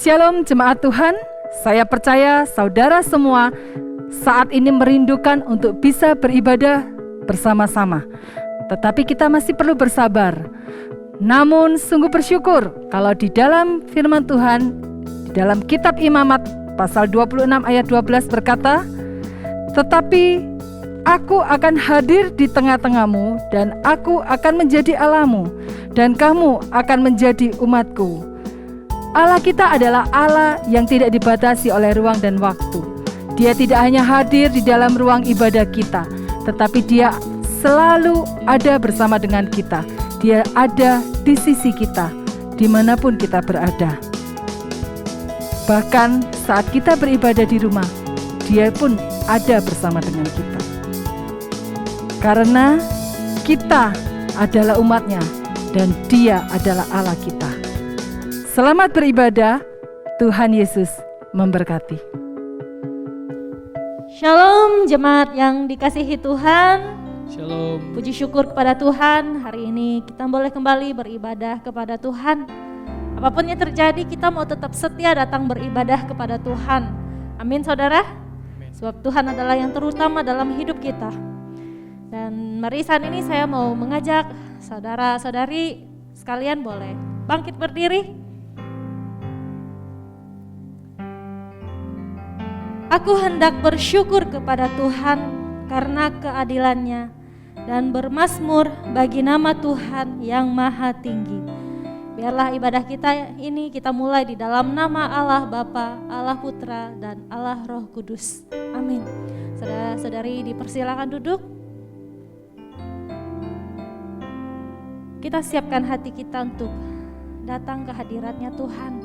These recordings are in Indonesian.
Shalom jemaat Tuhan, saya percaya saudara semua saat ini merindukan untuk bisa beribadah bersama-sama. Tetapi kita masih perlu bersabar. Namun sungguh bersyukur kalau di dalam firman Tuhan, di dalam kitab Imamat pasal 26 ayat 12 berkata, "Tetapi aku akan hadir di tengah-tengahmu dan aku akan menjadi Allahmu dan kamu akan menjadi umatku." Allah kita adalah Allah yang tidak dibatasi oleh ruang dan waktu. Dia tidak hanya hadir di dalam ruang ibadah kita, tetapi Dia selalu ada bersama dengan kita. Dia ada di sisi kita, dimanapun kita berada. Bahkan saat kita beribadah di rumah, Dia pun ada bersama dengan kita. Karena kita adalah umatnya dan Dia adalah Allah kita. Selamat beribadah, Tuhan Yesus memberkati. Shalom jemaat yang dikasihi Tuhan. Shalom. Puji syukur kepada Tuhan, hari ini kita boleh kembali beribadah kepada Tuhan. Apapun yang terjadi, kita mau tetap setia datang beribadah kepada Tuhan. Amin saudara. Amin. Sebab Tuhan adalah yang terutama dalam hidup kita. Dan mari saat ini saya mau mengajak saudara-saudari sekalian boleh bangkit berdiri. Aku hendak bersyukur kepada Tuhan karena keadilan-Nya dan bermazmur bagi nama Tuhan yang maha tinggi. Biarlah ibadah kita ini kita mulai di dalam nama Allah Bapa, Allah Putra, dan Allah Roh Kudus. Amin. Saudara-saudari dipersilakan duduk. Kita siapkan hati kita untuk datang ke hadirat-Nya Tuhan.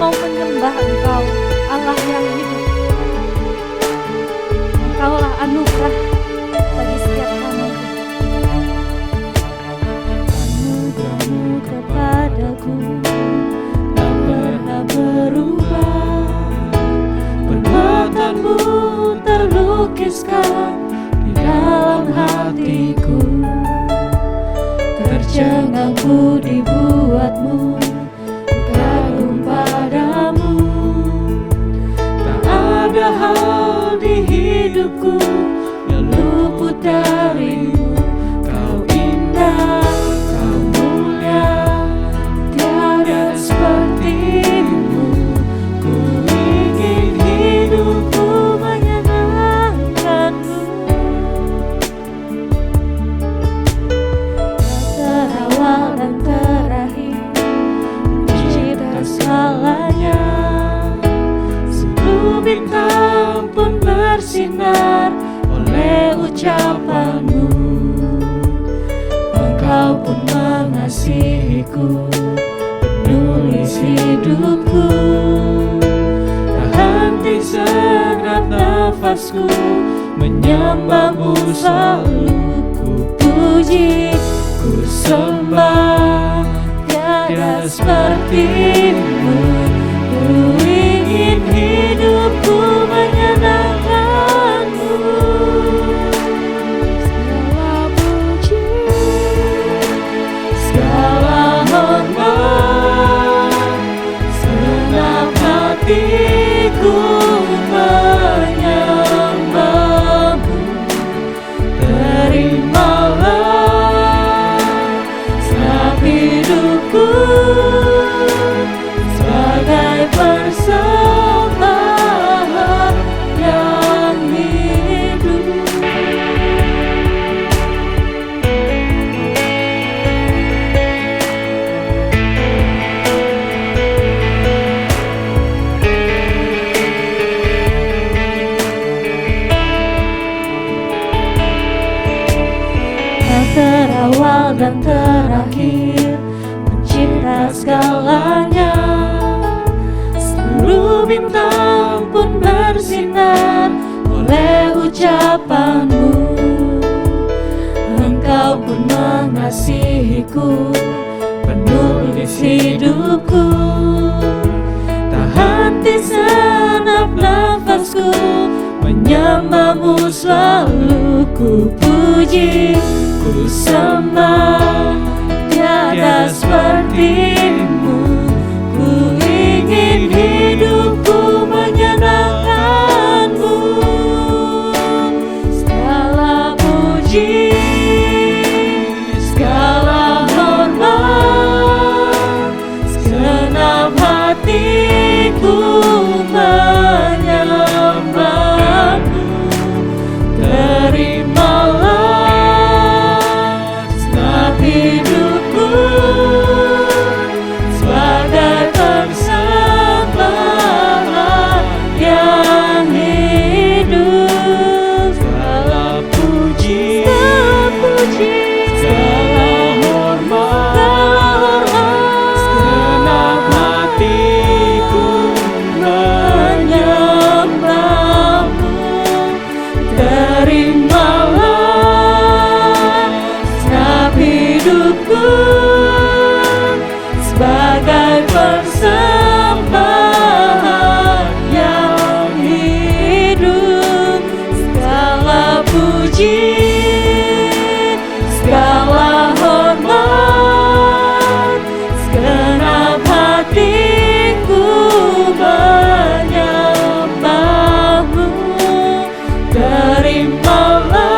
Mau menyembah Engkau, Allah yang hidup. Engkaulah anugerah bagi setiap kami. Anugerah-Mu kepadaku tak pernah berubah. Perbuatan-Mu terlukiskan di dalam hatiku. Tercengangku dibuat-Mu padamu. Tak ada hal di hidupku yang luput dari-Mu. Kau indah, Kau mulia, tiada seperti-Mu. Ku ingin hidupku menyenangkan-Mu. Terawal dan terakhir segalanya, seluruh bintang pun bersinar oleh ucapan-Mu. Engkau pun mengasihiku, penulis hidupku. Tak henti segenap nafasku, menyembah-Mu selalu. Ku puji, ku sembah, tiada seperti-Mu. Ku ingin hidupku menyenangkan-Mu. Segala puji, segala hormat, segenap hatiku menyembah-Mu. Terimalah setiap hidupku sebagai persembahan yang hidup. Yang terawal dan terakhir, mencipta segalanya. Seluruh bintang pun bersinar oleh ucapan-Mu. Engkau pun mengasihiku, penulis hidupku. Tak henti senap nafasku, menyembahmu selalu ku puji, ku sembah tiada sepertimu. Ku ingin hidupku menyenangkanmu. Segala puji, segala hormat, segenap hatiku menyembahmu. Terimalah segenap hidupku sebagai persembahan yang hidup. Segala puji, segala hormat, segenap hatiku menyembahmu. Terimalah segenap hidupku sebagai persembahan yang hidup. Segala puji, segala hormat, segenap hatiku menyembahmu. Terimalah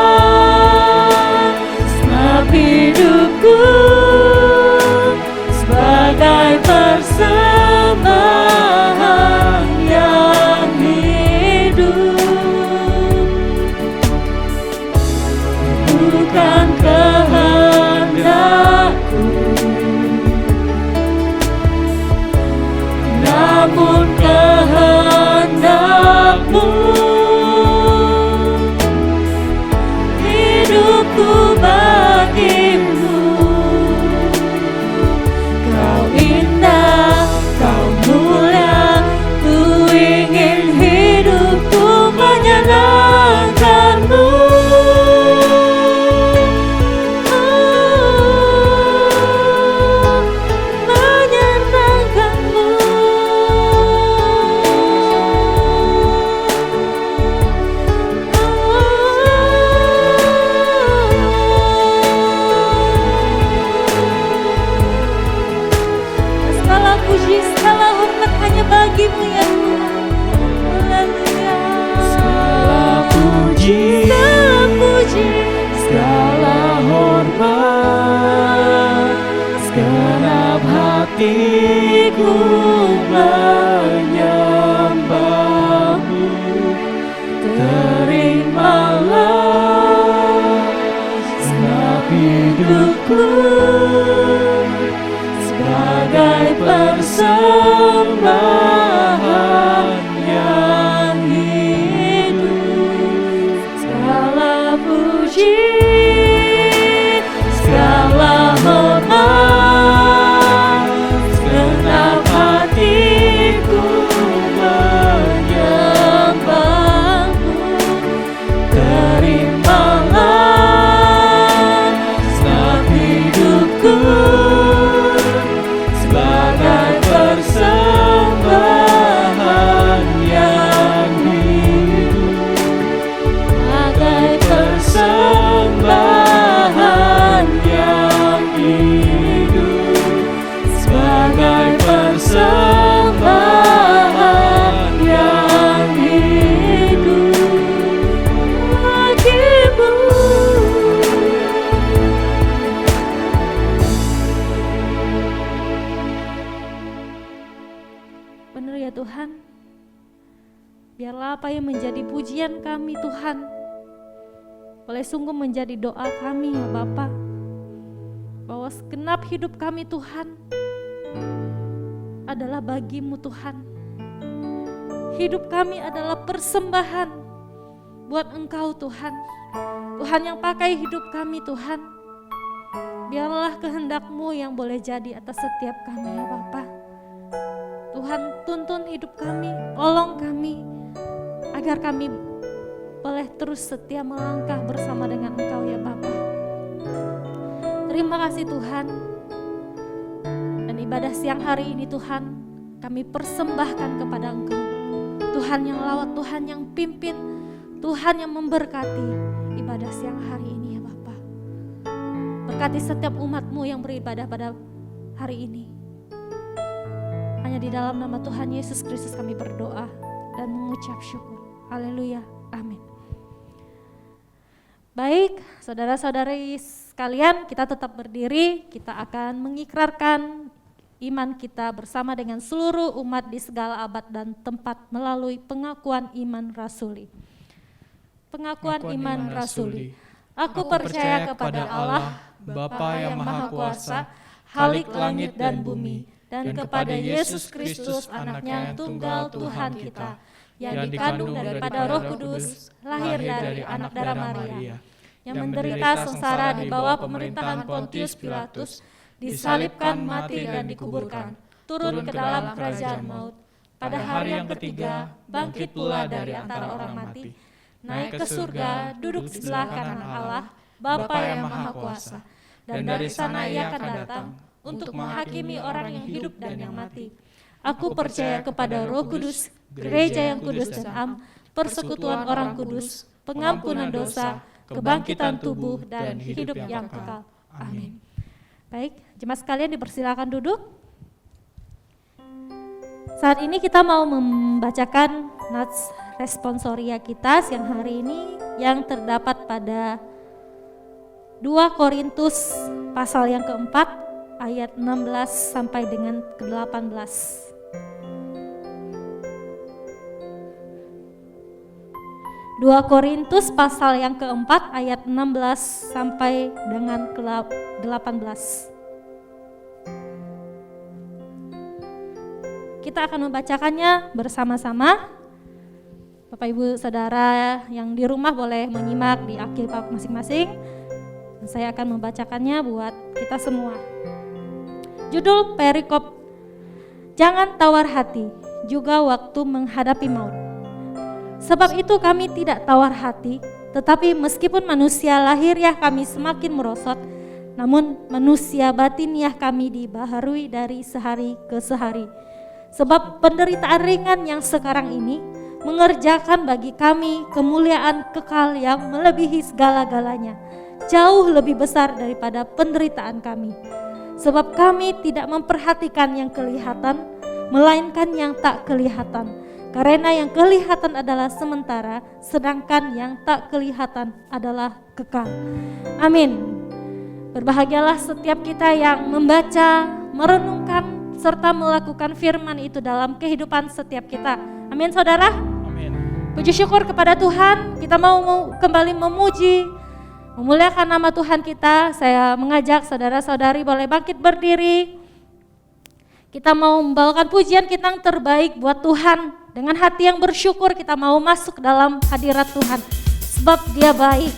segenap hidupku sebagai persembahan yang hidup. Bukan kehendakku, namun kehendakmu. Hidupku bagimu. Kau indah, kau mulia, ku ingin hidupku menyenangkanmu. Menyenangkanmu. Segala puji, segala hormat hanya bagimu ya Tuhan. Haleluya. Segala puji, Segala puji, segala hormat, segenap hatiku menyembahmu. Terimalah segenap hidupku sebagai persembahan yang hidup. segala puji, Segala hormat, segenap hatiku menyembahmu. Terimalah segenap hidupku sebagai persembahan yang hidup. sebagai Persembahan yang hidup, sebagai persembahan yang hidup bagimu. Benar ya Tuhan. Biarlah apa yang menjadi pujian kami Tuhan boleh sungguh menjadi doa kami ya Bapa, bahwa segenap hidup kami Tuhan adalah bagimu Tuhan. Hidup kami adalah persembahan buat Engkau Tuhan. Tuhan yang pakai hidup kami Tuhan. Biarlah kehendak-Mu yang boleh jadi atas setiap kami ya Bapa. Tuhan tuntun hidup kami, tolong kami agar kami boleh terus setia melangkah bersama dengan Engkau ya Bapa. Terima kasih Tuhan. ibadah siang hari ini Tuhan, kami persembahkan kepada Engkau. Tuhan yang lawat, Tuhan yang pimpin, Tuhan yang memberkati ibadah siang hari ini ya Bapa. Berkati setiap umat-Mu yang beribadah pada hari ini. Hanya di dalam nama Tuhan Yesus Kristus kami berdoa dan mengucap syukur. Haleluya, amin. Baik, saudara-saudari sekalian, kita tetap berdiri, kita akan mengikrarkan iman kita bersama dengan seluruh umat di segala abad dan tempat melalui pengakuan iman rasuli. Pengakuan iman rasuli. Aku percaya kepada Allah, Bapa yang Maha Kuasa, Khalik langit dan bumi, dan kepada Yesus Kristus anaknya yang tunggal Tuhan kita, yang dikandung daripada Roh Kudus, lahir dari anak darah Maria, yang menderita sengsara di bawah pemerintahan Pontius Pilatus, disalibkan, mati dan dikuburkan, turun ke dalam kerajaan maut. Pada hari yang ketiga, bangkit pula dari antara orang mati, naik ke surga, duduk di sebelah kanan Allah, Bapa yang Maha Kuasa. Dan dari sana Ia akan datang untuk menghakimi orang yang hidup dan yang mati. Aku percaya kepada Roh Kudus, gereja yang kudus dan am, persekutuan orang kudus, pengampunan dosa, kebangkitan tubuh dan hidup yang kekal. Amin. Baik, jemaat sekalian dipersilakan duduk. Saat ini kita mau membacakan nats responsoria kita siang hari ini yang terdapat pada 2 Korintus pasal yang keempat ayat 16 sampai dengan ke-18. 2 Korintus pasal yang keempat ayat 16 sampai dengan ke-18. Kita akan membacakannya bersama-sama. Bapak Ibu Saudara yang di rumah boleh menyimak di Alkitab masing-masing. Dan saya akan membacakannya buat kita semua. Judul perikop, jangan tawar hati, juga waktu menghadapi maut. Sebab itu kami tidak tawar hati, tetapi meskipun manusia lahiriah kami semakin merosot, namun manusia batiniah kami dibaharui dari sehari ke sehari. Sebab penderitaan ringan yang sekarang ini mengerjakan bagi kami kemuliaan kekal yang melebihi segala-galanya, jauh lebih besar daripada penderitaan kami. Sebab kami tidak memperhatikan yang kelihatan, melainkan yang tak kelihatan. Karena yang kelihatan adalah sementara, sedangkan yang tak kelihatan adalah kekal. Amin. Berbahagialah setiap kita yang membaca, merenungkan, serta melakukan firman itu dalam kehidupan setiap kita. Amin saudara. Amin. Puji syukur kepada Tuhan, kita mau kembali memuji, memuliakan nama Tuhan kita. Saya mengajak saudara-saudari boleh bangkit berdiri. Kita mau membawakan pujian kita yang terbaik buat Tuhan. Dengan hati yang bersyukur kita mau masuk dalam hadirat Tuhan, sebab Dia baik.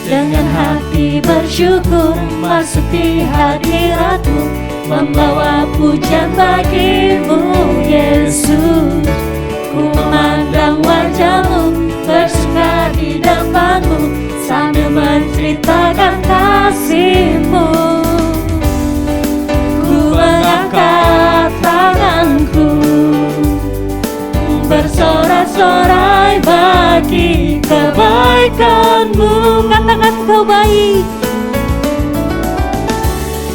Dengan hati bersyukur masuk di hadirat-Mu, membawa pujian bagi-Mu Yesus. Ku memandang wajah-Mu, bersuka di depan-Mu, sambil menceritakan kasih-Mu. Ku mengangkat tanganku, bersorak-sorai bagi kebaikan-Mu. Katakan Kau baik.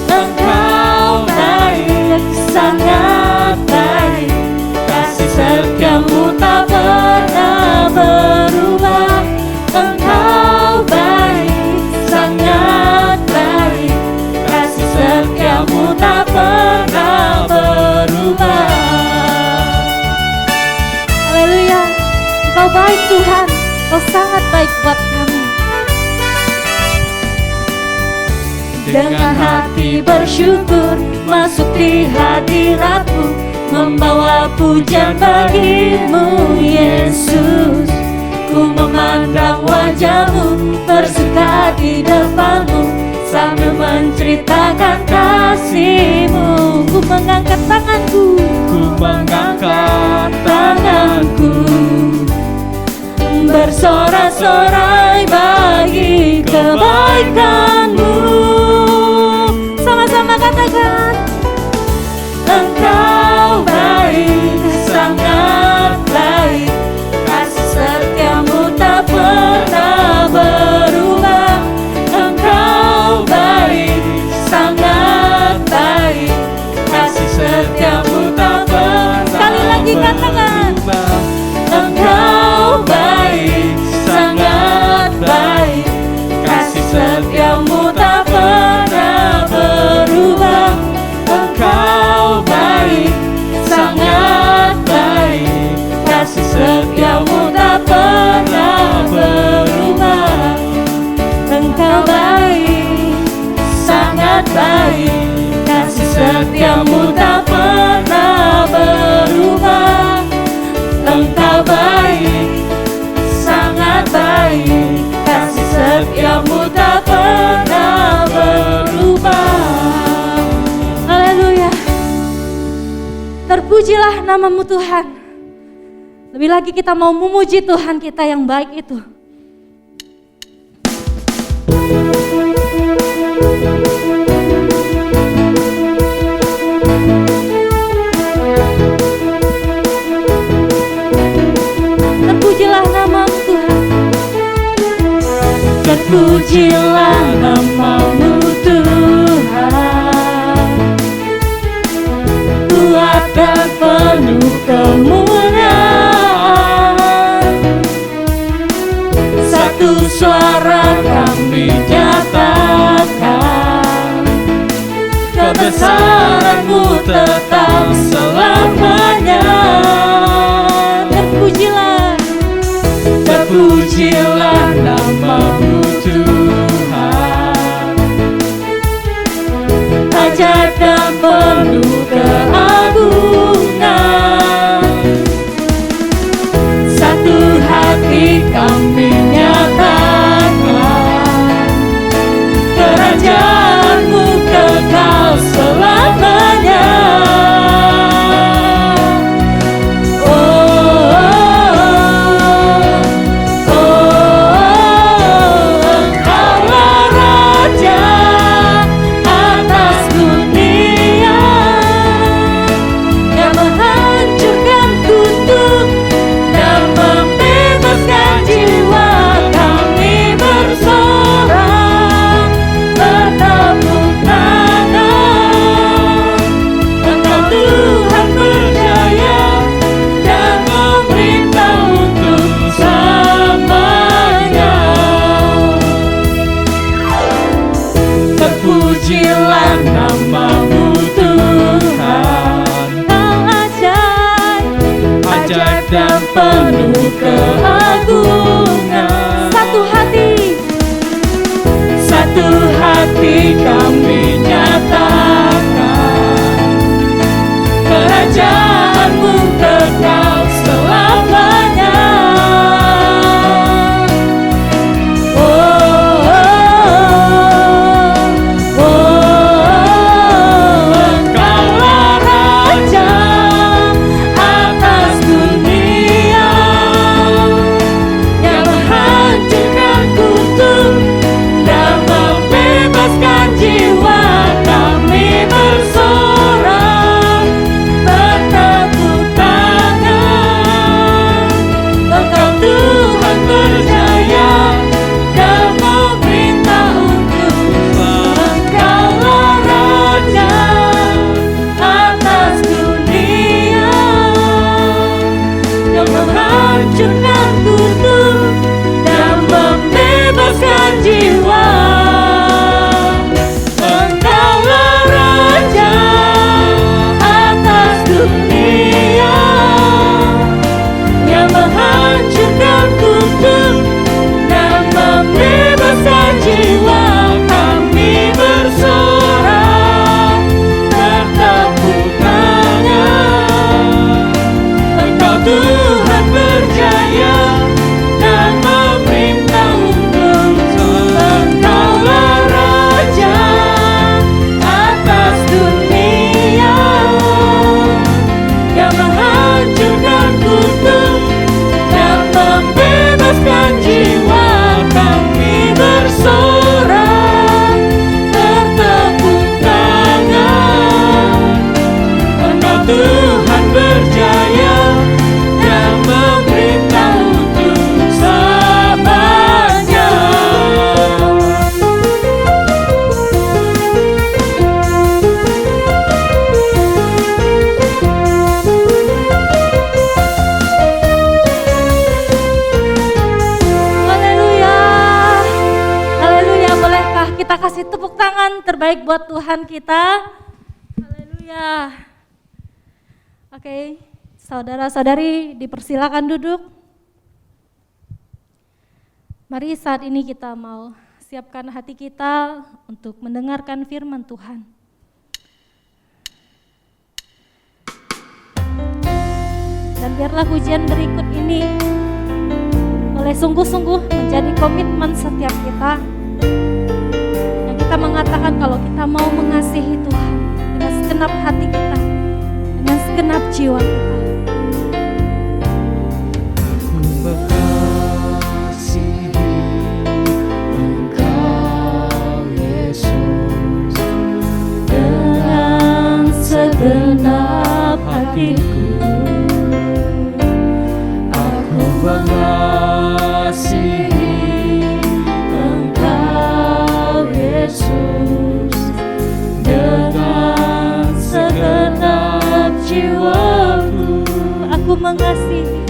Engkau baik, sangat baik, kasih setia-Mu tak pernah berubah. Engkau baik, sangat baik, kasih setia-Mu tak pernah berubah. Haleluya. Engkau baik Tuhan, Kau sangat baik buat kami. Dengan hati bersyukur masuk di hadirat-Mu, membawa pujian bagi-Mu Yesus. Ku memandang wajah-Mu, bersuka di depan-Mu, sambil menceritakan kasih-Mu. Ku mengangkat tanganku, Ku mengangkat bersorai bagi kebaikan-Mu. Sama-sama katakan, Engkau baik, sangat baik, kasih setia-Mu tak pernah berubah. Engkau baik, sangat baik, kasih setia-Mu tak pernah sekali lagi katakan, berubah. Engkau baik, sangat baik, kasih setia-Mu tak pernah berubah. Engkau baik, sangat baik, kasih setia-Mu tak pernah berubah. Engkau baik, sangat baik, kasih setia-Mu tak pernah berubah. Engkau baik, sangat baik, kasih setia-Mu tak pernah berubah. haleluya. Terpujilah nama-Mu Tuhan. Lebih lagi kita mau memuji Tuhan kita yang baik itu. Terpujilah nama-Mu Tuhan. Terpujilah nama-Mu Tuhan, kuat dan penuh kemuliaan. Satu suara kami nyatakan, kebesaran-Mu tetap selamanya. Terpujilah, Terpujilah nama-Mu Tuhan, ajaib dan penuh keagungan. Satu hati kami nyatakan, kerajaan-Mu kekal selamanya. Terpujilah nama-Mu Tuhan, ajaib dan penuh keagungan. satu hati kami nyatakan, kerajaan-Mu kekal selamanya. Engkaulah Raja atas dunia, berikan terbaik buat Tuhan kita. Haleluya. Oke, saudara-saudari dipersilakan duduk. Mari saat ini kita mau siapkan hati kita untuk mendengarkan firman Tuhan. Dan biarlah pujian berikut ini boleh sungguh-sungguh menjadi komitmen setiap kita, yang kita mengatakan kalau kita mau mengasihi Tuhan dengan segenap hati kita, dengan segenap jiwa kita. Segenap hatiku, aku mengasihi Engkau Yesus dengan segenap jiwaku. Aku mengasihi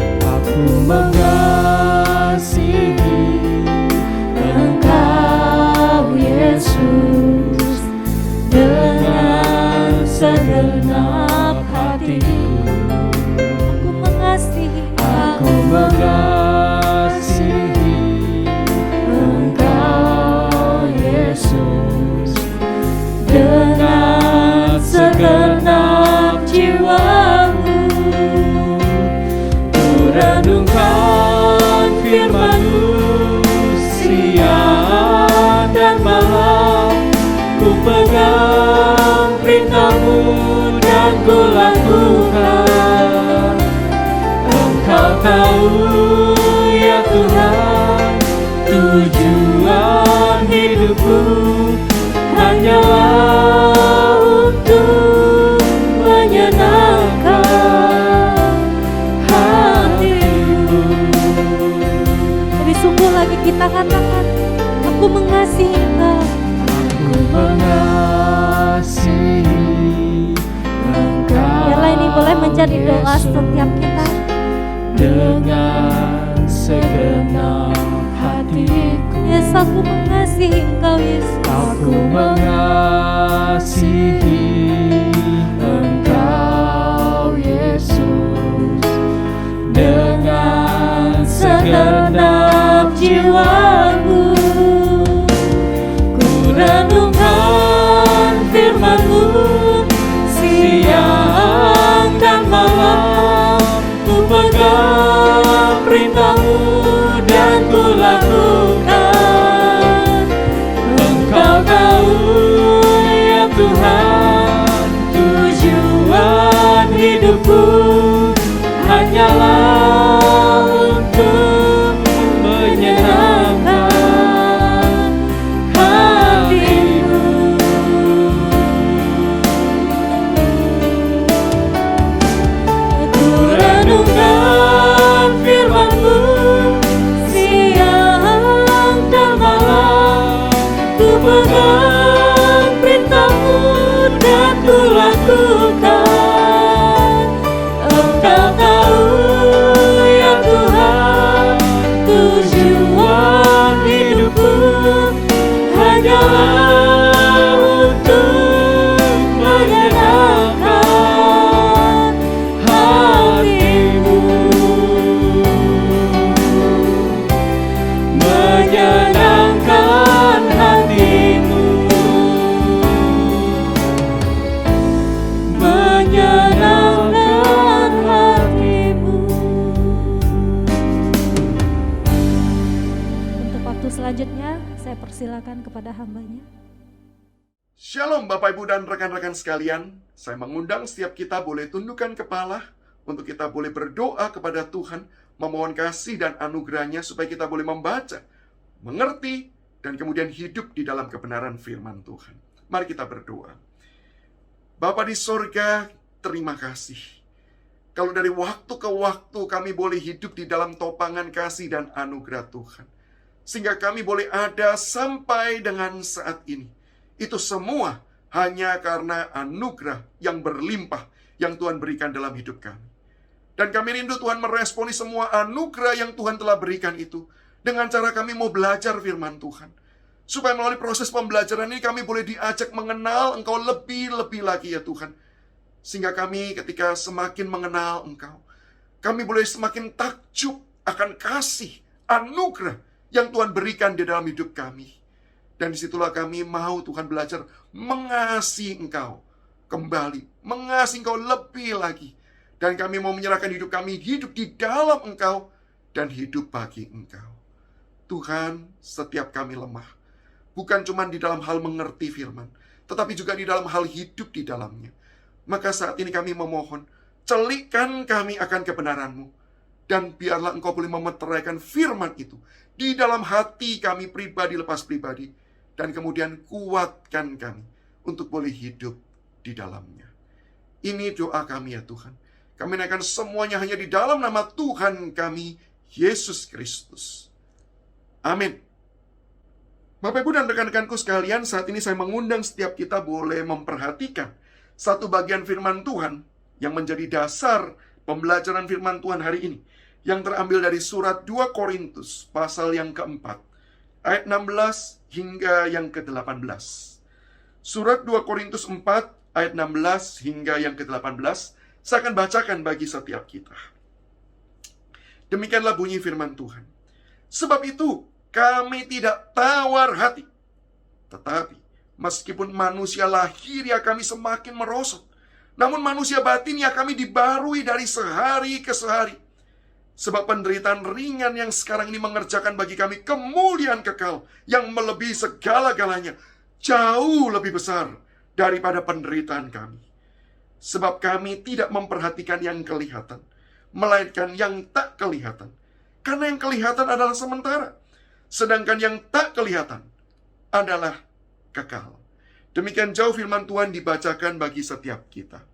Engkau Yesus dengan segenap hatiku. Aku mengasihi Engkau Yesus dengan segenap jiwaku. Ku renungkan firman-Mu siang dan malam, ku pegang perintah-Mu dan ku lakukan. Engkau tahu ya Tuhan, tujuan hidupku hanyalah untuk menyenangkan hati-Mu. Lebih sungguh lagi kita katakan, aku mengasihi Engkau. Aku mengasihi Engkau. Biarlah ini boleh menjadi doa setiap kita. Dengan segenap hatiku, Yesus, aku mengasihi Engkau Yesus. aku mengasihi Engkau Yesus dengan segenap jiwaku. Ku renungkan firman-Mu siang dan malam, ku pegang perintah-Mu dan ku lakukan. Engkau tahu ya Tuhan, tujuan hidupku hanyalah untuk menyenangkan hati-Mu. Ku renungkan firman-Mu siang dan malam, ku pegang perintah-Mu dan ku lakukan. Engkau tahu ya Tuhan, tujuan hidupku hanyalah untuk menyenangkan hati-Mu. Menyenangkan hati-Mu, menyenangkan hati-Mu. Untuk waktu selanjutnya, saya persilakan kepada hambanya. Shalom Bapak Ibu dan rekan-rekan sekalian. Saya mengundang setiap kita boleh tundukkan kepala untuk kita boleh berdoa kepada Tuhan, memohon kasih dan anugerahnya supaya kita boleh membaca, mengerti, dan kemudian hidup di dalam kebenaran firman Tuhan. Mari kita berdoa. Bapa di sorga, terima kasih. Kalau dari waktu ke waktu kami boleh hidup di dalam topangan kasih dan anugerah Tuhan, sehingga kami boleh ada sampai dengan saat ini. Itu semua hanya karena anugerah yang berlimpah yang Tuhan berikan dalam hidup kami. Dan kami rindu Tuhan meresponi semua anugerah yang Tuhan telah berikan itu dengan cara kami mau belajar firman Tuhan. Supaya melalui proses pembelajaran ini kami boleh diajak mengenal Engkau lebih-lebih lagi ya Tuhan. Sehingga kami ketika semakin mengenal Engkau, kami boleh semakin takjub akan kasih, anugerah yang Tuhan berikan di dalam hidup kami. Dan disitulah kami mau Tuhan belajar mengasihi Engkau kembali, mengasihi Engkau lebih lagi. Dan kami mau menyerahkan hidup kami, hidup di dalam Engkau, dan hidup bagi Engkau. Tuhan, setiap kami lemah. Bukan cuma di dalam hal mengerti firman, tetapi juga di dalam hal hidup di dalamnya. Maka saat ini kami memohon, celikkan kami akan kebenaran-Mu. Dan biarlah Engkau boleh memeteraikan firman itu di dalam hati kami pribadi lepas pribadi. Dan kemudian kuatkan kami untuk boleh hidup di dalamnya. Ini doa kami ya Tuhan. Kami naikkan semuanya hanya di dalam nama Tuhan kami, Yesus Kristus. Amin. Bapak Ibu dan rekan-rekanku sekalian, saat ini saya mengundang setiap kita boleh memperhatikan satu bagian firman Tuhan yang menjadi dasar pembelajaran firman Tuhan hari ini, yang terambil dari surat 2 Korintus pasal yang keempat, ayat 16 hingga yang ke-18. Surat 2 Korintus 4 ayat 16 hingga yang ke-18 saya akan bacakan bagi setiap kita. Demikianlah bunyi firman Tuhan. Sebab itu kami tidak tawar hati, tetapi meskipun manusia lahiriah kami semakin merosot, namun manusia batinnya kami dibarui dari sehari ke sehari. Sebab penderitaan ringan yang sekarang ini mengerjakan bagi kami kemuliaan kekal yang melebihi segala-galanya, jauh lebih besar daripada penderitaan kami. Sebab kami tidak memperhatikan yang kelihatan, melainkan yang tak kelihatan. Karena yang kelihatan adalah sementara, sedangkan yang tak kelihatan adalah kekal. Demikian jauh firman Tuhan dibacakan bagi setiap kita.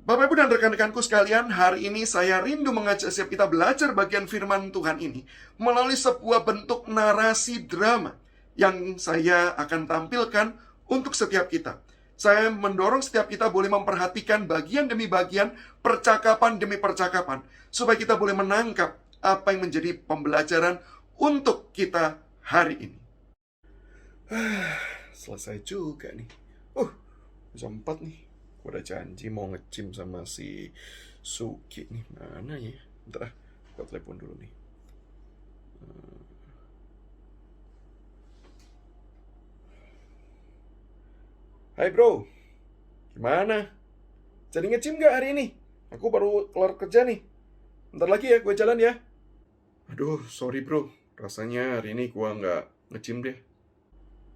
Bapak Ibu dan rekan-rekanku sekalian, hari ini saya rindu mengajak setiap kita belajar bagian firman Tuhan ini melalui sebuah bentuk narasi drama yang saya akan tampilkan untuk setiap kita. Saya mendorong setiap kita boleh memperhatikan bagian demi bagian, percakapan demi percakapan, supaya kita boleh menangkap apa yang menjadi pembelajaran untuk kita hari ini. Selesai juga nih. Jam 4 nih. Gue udah janji mau nge-gym sama si Suki nih. Mana ya? Bentar, gue telepon dulu nih. Hai bro, gimana? Jadi nge-gym gak hari ini? Aku baru kelar kerja nih. Bentar lagi ya, gue jalan ya. Aduh, sorry bro. Rasanya hari ini gue gak nge-gym deh.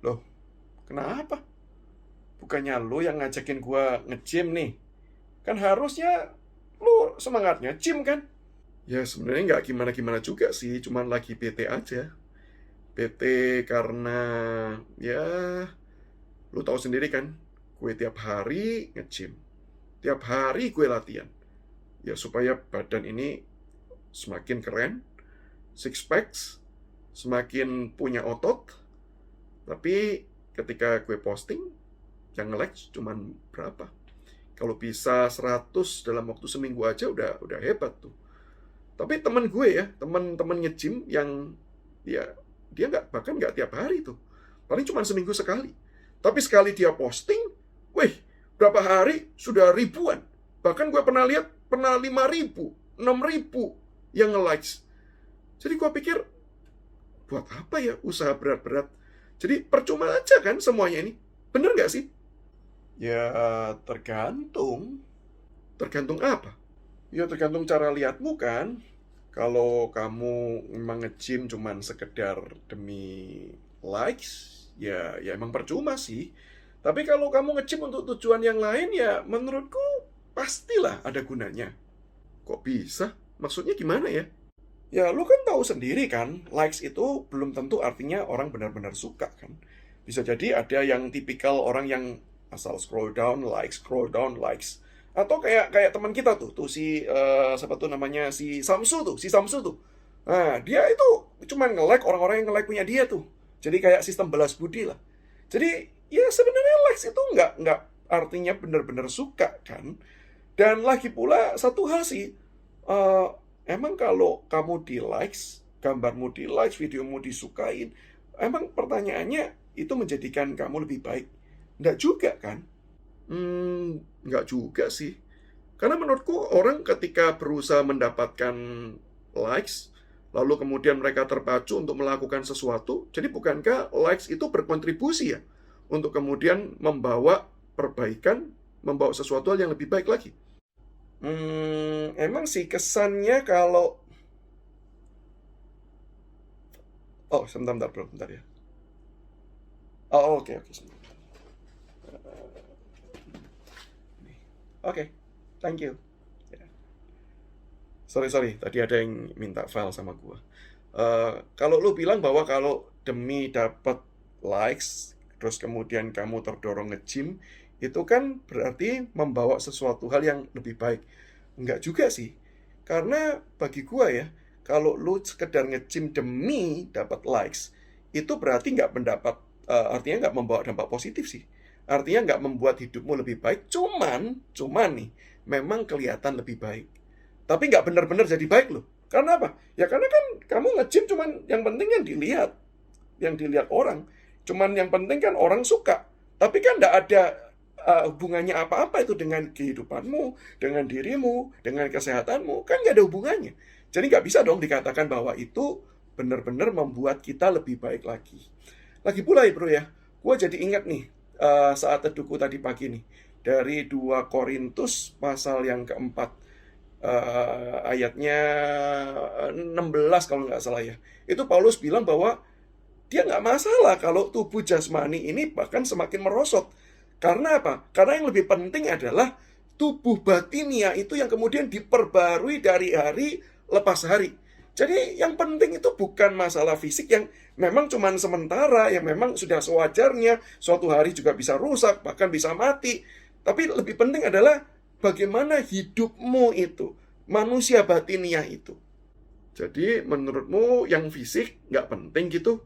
Loh, kenapa? Bukannya lo yang ngajakin gue nge-gym nih. Kan harusnya lo semangatnya gym kan? Ya sebenarnya gak gimana-gimana juga sih. Cuman lagi bete aja. Bete karena ya... Lu tahu sendiri kan, gue tiap hari nge-gym, tiap hari gue latihan. Ya supaya badan ini semakin keren, six packs, semakin punya otot. Tapi ketika gue posting, yang nge-like cuman berapa? Kalau bisa 100 dalam waktu seminggu aja udah hebat tuh. Tapi temen gue ya, temen nge-gym yang ya dia bahkan nggak tiap hari tuh. Paling cuma seminggu sekali. Tapi sekali dia posting, berapa hari sudah ribuan. Bahkan gue pernah lihat, 5.000, 6.000 yang nge-likes. Jadi gue pikir, buat apa ya usaha berat-berat? Jadi percuma aja kan semuanya ini. Bener gak sih? Ya tergantung. Tergantung apa? Ya tergantung cara lihatmu kan. Kalau kamu memang nge-gym cuman sekedar demi likes, ya emang percuma sih. Tapi kalau kamu nge-gym untuk tujuan yang lain, ya menurutku pastilah ada gunanya. Kok bisa? Maksudnya gimana ya? Ya lu kan tahu sendiri kan, likes itu belum tentu artinya orang benar-benar suka kan. Bisa jadi ada yang tipikal orang yang asal scroll down likes. Atau kayak teman kita tuh si siapa tuh namanya, si Samsu tuh. Nah, dia itu cuma nge-like orang-orang yang nge-like punya dia tuh. Jadi kayak sistem balas budi lah. Jadi ya sebenarnya likes itu nggak artinya benar-benar suka kan. Dan lagi pula satu hal sih, emang kalau kamu di likes, gambarmu di likes, videomu disukain, emang pertanyaannya itu menjadikan kamu lebih baik? Nggak juga kan? Nggak juga sih. Karena menurutku orang ketika berusaha mendapatkan likes, lalu kemudian mereka terpacu untuk melakukan sesuatu, jadi bukankah likes itu berkontribusi ya untuk kemudian membawa perbaikan, membawa sesuatu hal yang lebih baik lagi? Emang sih kesannya kalau... Oh, sebentar bro, bentar ya. Oh, oke, sebentar. Oke, thank you. Ya. Sorry, tadi ada yang minta file sama gua. Kalau lu bilang bahwa kalau demi dapat likes, terus kemudian kamu terdorong nge-gym, itu kan berarti membawa sesuatu hal yang lebih baik. Enggak juga sih. Karena bagi gua ya, kalau lu sekedar nge-gym demi dapat likes, itu berarti artinya nggak membawa dampak positif sih. Artinya nggak membuat hidupmu lebih baik, cuman nih, memang kelihatan lebih baik. Tapi nggak benar-benar jadi baik loh. Karena apa? Ya karena kan kamu nge-gym cuman yang penting yang dilihat orang. Cuman yang penting kan orang suka. Tapi kan nggak ada hubungannya apa-apa itu dengan kehidupanmu, dengan dirimu, dengan kesehatanmu. Kan nggak ada hubungannya. Jadi nggak bisa dong dikatakan bahwa itu benar-benar membuat kita lebih baik lagi. Lagi pula ya bro ya, gue jadi ingat nih, saat teduhku tadi pagi nih, dari 2 Korintus pasal yang keempat, ayatnya 16 kalau nggak salah ya. Itu Paulus bilang bahwa dia nggak masalah kalau tubuh jasmani ini bahkan semakin merosot. Karena apa? Karena yang lebih penting adalah tubuh batinia itu yang kemudian diperbarui dari hari lepas hari. Jadi yang penting itu bukan masalah fisik yang memang cuma sementara, yang memang sudah sewajarnya, suatu hari juga bisa rusak, bahkan bisa mati. Tapi lebih penting adalah bagaimana hidupmu itu, manusia batinia itu. Jadi menurutmu yang fisik nggak penting gitu?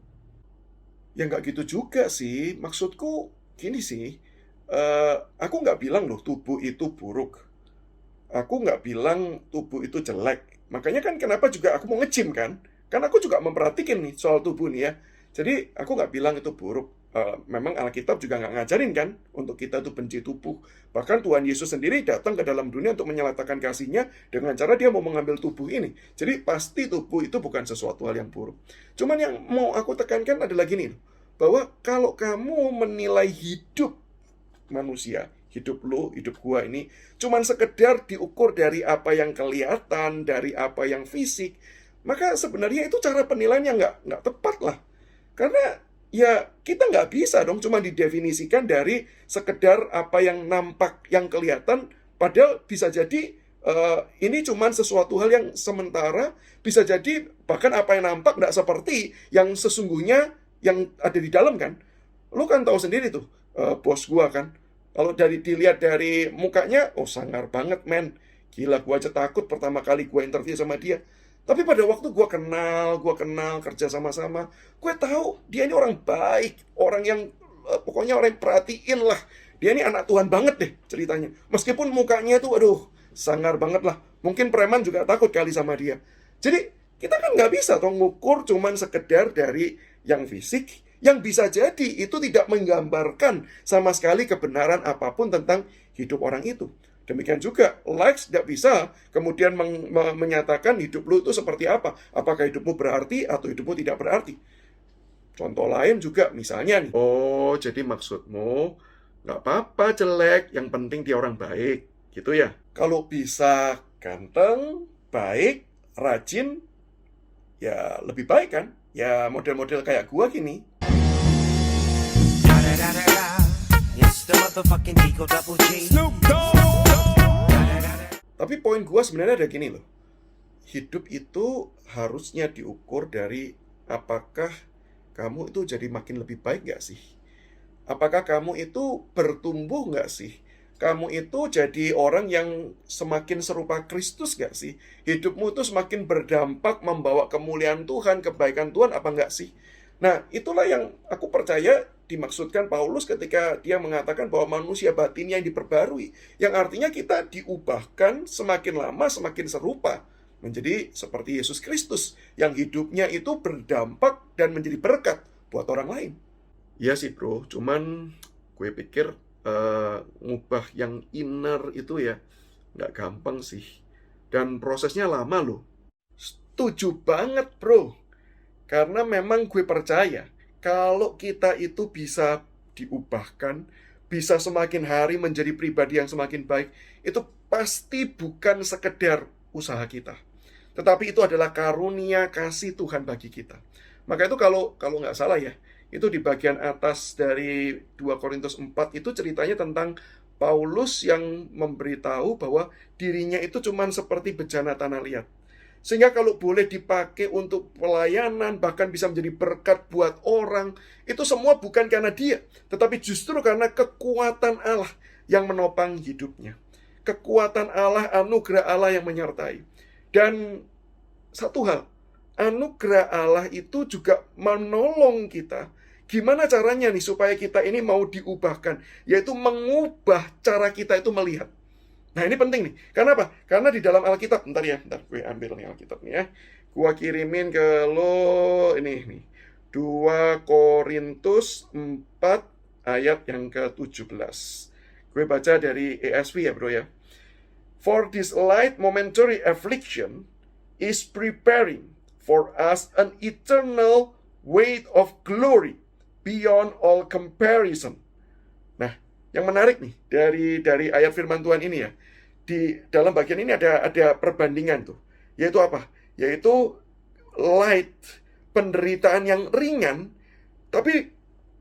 Ya nggak gitu juga sih. Maksudku gini sih, aku nggak bilang loh tubuh itu buruk. Aku nggak bilang tubuh itu jelek. Makanya kan kenapa juga aku mau nge-gym kan? Kan aku juga memperhatikan nih soal tubuh nih ya. Jadi aku nggak bilang itu buruk. Memang Alkitab juga nggak ngajarin kan untuk kita tuh benci tubuh. Bahkan Tuhan Yesus sendiri datang ke dalam dunia untuk menyatakan kasih-Nya dengan cara dia mau mengambil tubuh ini. Jadi pasti tubuh itu bukan sesuatu hal yang buruk. Cuman yang mau aku tekankan adalah gini, bahwa kalau kamu menilai hidup manusia, hidup lu, hidup gua ini cuman sekedar diukur dari apa yang kelihatan, dari apa yang fisik, maka sebenarnya itu cara penilaian yang nggak tepat lah. Karena ya kita nggak bisa dong cuma didefinisikan dari sekedar apa yang nampak, yang kelihatan, padahal bisa jadi ini cuman sesuatu hal yang sementara, bisa jadi bahkan apa yang nampak nggak seperti yang sesungguhnya yang ada di dalam kan. Lu kan tahu sendiri tuh, bos gua kan, kalau dilihat dari mukanya, oh sangar banget men. Gila, gue aja takut pertama kali gue interview sama dia. Tapi pada waktu gue kenal, kerja sama-sama, gue tahu dia ini orang baik, orang yang pokoknya orang yang perhatiin lah. Dia ini anak Tuhan banget deh ceritanya. Meskipun mukanya tuh, aduh, sangar banget lah. Mungkin preman juga takut kali sama dia. Jadi kita kan nggak bisa tuh ngukur cuman sekedar dari yang fisik, yang bisa jadi itu tidak menggambarkan sama sekali kebenaran apapun tentang hidup orang itu. Demikian juga likes tidak bisa kemudian menyatakan hidup lu itu seperti apa. Apakah hidupmu berarti atau hidupmu tidak berarti. Contoh lain juga misalnya nih, oh jadi maksudmu nggak apa-apa jelek, yang penting dia orang baik, gitu ya. Kalau bisa ganteng, baik, rajin, ya lebih baik kan. Ya model-model kayak gua gini. Tapi poin gua sebenarnya ada gini loh. Hidup itu harusnya diukur dari apakah kamu itu jadi makin lebih baik gak sih? Apakah kamu itu bertumbuh gak sih? Kamu itu jadi orang yang semakin serupa Kristus gak sih? Hidupmu itu semakin berdampak membawa kemuliaan Tuhan, kebaikan Tuhan apa gak sih? Nah, itulah yang aku percaya dimaksudkan Paulus ketika dia mengatakan bahwa manusia batinnya yang diperbarui. Yang artinya kita diubahkan semakin lama semakin serupa. Menjadi seperti Yesus Kristus yang hidupnya itu berdampak dan menjadi berkat buat orang lain. Iya sih bro, cuman gue pikir ngubah yang inner itu ya nggak gampang sih. Dan prosesnya lama loh. Setuju banget bro. Karena memang gue percaya kalau kita itu bisa diubahkan, bisa semakin hari menjadi pribadi yang semakin baik, itu pasti bukan sekedar usaha kita. Tetapi itu adalah karunia kasih Tuhan bagi kita. Maka itu kalau nggak salah ya, itu di bagian atas dari 2 Korintus 4 itu ceritanya tentang Paulus yang memberitahu bahwa dirinya itu cuman seperti bejana tanah liat. Sehingga kalau boleh dipakai untuk pelayanan, bahkan bisa menjadi berkat buat orang, itu semua bukan karena dia, tetapi justru karena kekuatan Allah yang menopang hidupnya. Kekuatan Allah, anugerah Allah yang menyertai. Dan satu hal, anugerah Allah itu juga menolong kita. Gimana caranya nih supaya kita ini mau diubahkan? Yaitu mengubah cara kita itu melihat. Nah ini penting nih, karena apa? Karena di dalam Alkitab, bentar gue ambil nih Alkitab nih ya. Gue kirimin ke lo, ini nih. 2 Korintus 4 ayat yang ke-17. Gue baca dari ESV ya bro ya. For this light momentary affliction is preparing for us an eternal weight of glory beyond all comparison. Nah, yang menarik nih dari ayat firman Tuhan ini ya. Di dalam bagian ini ada perbandingan tuh. Yaitu apa? Yaitu light, penderitaan yang ringan. Tapi